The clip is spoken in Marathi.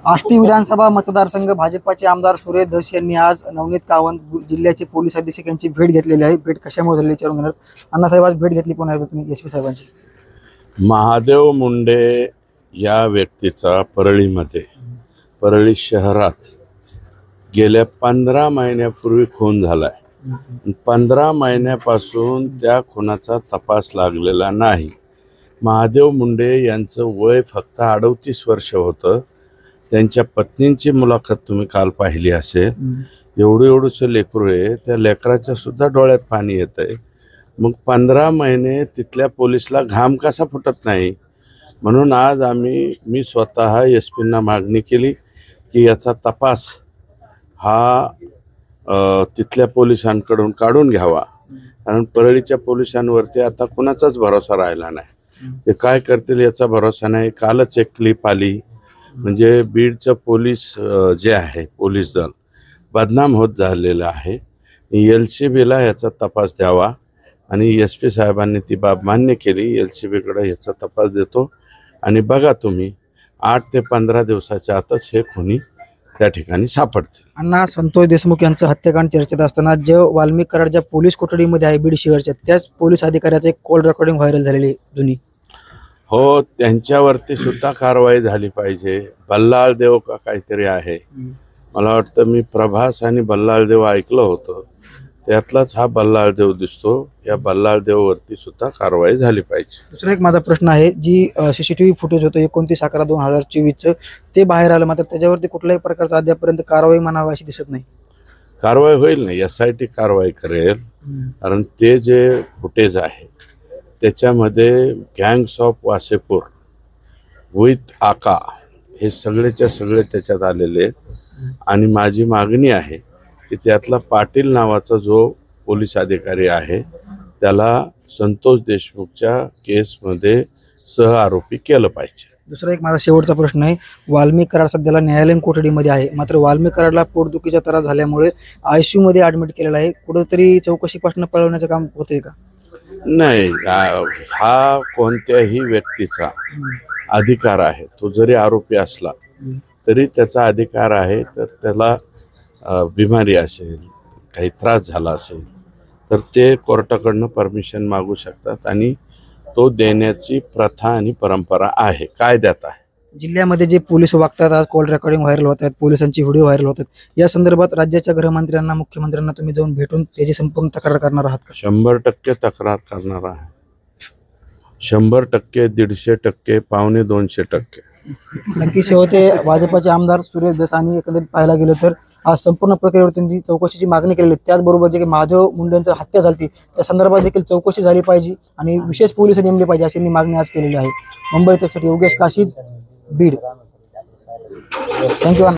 आष्टी विधानसभा मतदारसंघ भाजपाचे आमदार सुरेश धस यांनी आज नवनीत कावंत जिल्ह्याचे पोलीस अधीक्षक यांची भेट घेतलेली आहे। भेट कशामुळे झाली विचारून घेणार। अण्णासाहेब आज भेट घेतली कोण आहे तुम्ही एसपी साहेबांची? महादेव मुंडे या व्यक्तीचा परळी शहरात गेल्या 15 महिन्यापूर्वी खून झालाय। 15 महिन्यापासून त्या खुनाचा तपास लागलेला नाही। महादेव मुंडे यांचं वय फक्त 38 वर्ष होतं। त्यांच्या पत्नींची मुलाखत तुम्ही काल पाहिली असेल। एवढंसं लेकरू आहे, त्या लेकराच्या सुद्धा डोळ्यात पाणी येतंय। मग 15 महिने तिथल्या पोलिसला घाम कसा फुटत नाही? म्हणून आज मी स्वतः एसपींना मागणी केली की याचा तपास हा तिथल्या पोलिसांकडून काढून घ्यावा, कारण परळीच्या पोलिसांवरती आता कुणाचाच भरोसा राहिला नाही। ते काय करतील याचा भरोसा नाही। कालच एक क्लिप आली, म्हणजे बीडचं पोलीस जे आहे पोलीस दल बदनाम होत झालेलं आहे। LCBला याचा तपास द्यावा आणि एसपी साहेबांनी ती बाब मान्य केली। LCBकडे याचा तपास देतो आणि बघा तुम्ही 8 ते 15 दिवसाच्या आतच हे खुनी त्या ठिकाणी सापडतील। अण्णा, संतोष देशमुख यांचं हत्याकांड चर्चेत असताना जे वाल्मिक कराड ज्या पोलीस कोठडीमध्ये आहे बीड शहरच्या, त्याच पोलीस अधिकाऱ्याचे एक कॉल रेकॉर्डिंग व्हायरल झालेली जुनी। हो, त्यांच्यावरती सुद्धा कारवाई झाली पाहिजे। बल्लाळदेव का काहीतरी आहे, मला वाटतं मी प्रभास आणि बल्लाळदेव ऐकलं होतं, त्यातलाच हा बल्लाळदेव दिसतो। या बल्लाळदेववरती सुद्धा कारवाई झाली पाहिजे। दुसरा एक माझा प्रश्न आहे, जी CCTV फुटेज होतं 29/11/2024चं ते बाहेर आलं, मात्र त्याच्यावरती कुठल्याही प्रकारचा अद्यापर्यंत कारवाई म्हणावी अशी दिसत नाही। कारवाई होईल ना, SIT कारवाई करेल, कारण ते जे फुटेज आहे त्याच्यामध्ये गँग्स ऑफ वासेपूर विथ आका हे सगळेच्या सगळे त्याच्यात आलेले आहेत। आणि माझी मागणी आहे की त्यातला पाटील नावाचा जो पोलीस अधिकारी आहे त्याला संतोष देशमुखच्या केसमध्ये सहआरोपी केलं पाहिजे। दुसरा एक माझा शेवटचा प्रश्न आहे, वाल्मिक कराड सध्याला न्यायालयीन कोठडीमध्ये आहे, मात्र वाल्मिक कराडला पोटदुखीचा त्रास झाल्यामुळे ICU मध्ये ॲडमिट केलेला आहे। कुठेतरी चौकशीपासून पळवण्याचं काम होतंय का? नाही, हा कोणत्याही व्यक्तीचा अधिकार आहे। तो जरी आरोपी असला तरी त्याचा अधिकार आहे। तर त्याला बिमारी असेल, काही त्रास झाला असेल तर ते कोर्टाकडनं परमिशन मागू शकतात आणि तो देण्याची प्रथा आणि परंपरा आहे, कायद्यात आहे। जिल्ह्यामध्ये जे पोलीस वागतात, आज कॉल रेकॉर्डिंग व्हायरल होत आहेत, पोलिसांची व्हिडिओ व्हायरल होतात, या संदर्भात राज्याच्या गृहमंत्र्यांना मुख्यमंत्र्यांना तुम्ही जाऊन भेटून त्याची संपूर्ण तक्रार करणार आहात का? 100% तक्रार करणार आहे। 100%, 150%, 250%। नक्की शेवटे भाजपाचे आमदार सुरेश धस आणि एकंदरीत पाहायला गेलं तर आज संपूर्ण प्रक्रियेवर त्यांनी चौकशीची मागणी केलेली आहे। त्याचबरोबर जे महादेव मुंडेंची हत्या झाली त्या संदर्भात देखील चौकशी झाली पाहिजे आणि विशेष पोलीस नेमले पाहिजे अशी मागणी आज केलेली आहे। मुंबई तक योगेश काशीद, बीड। थँक्यू।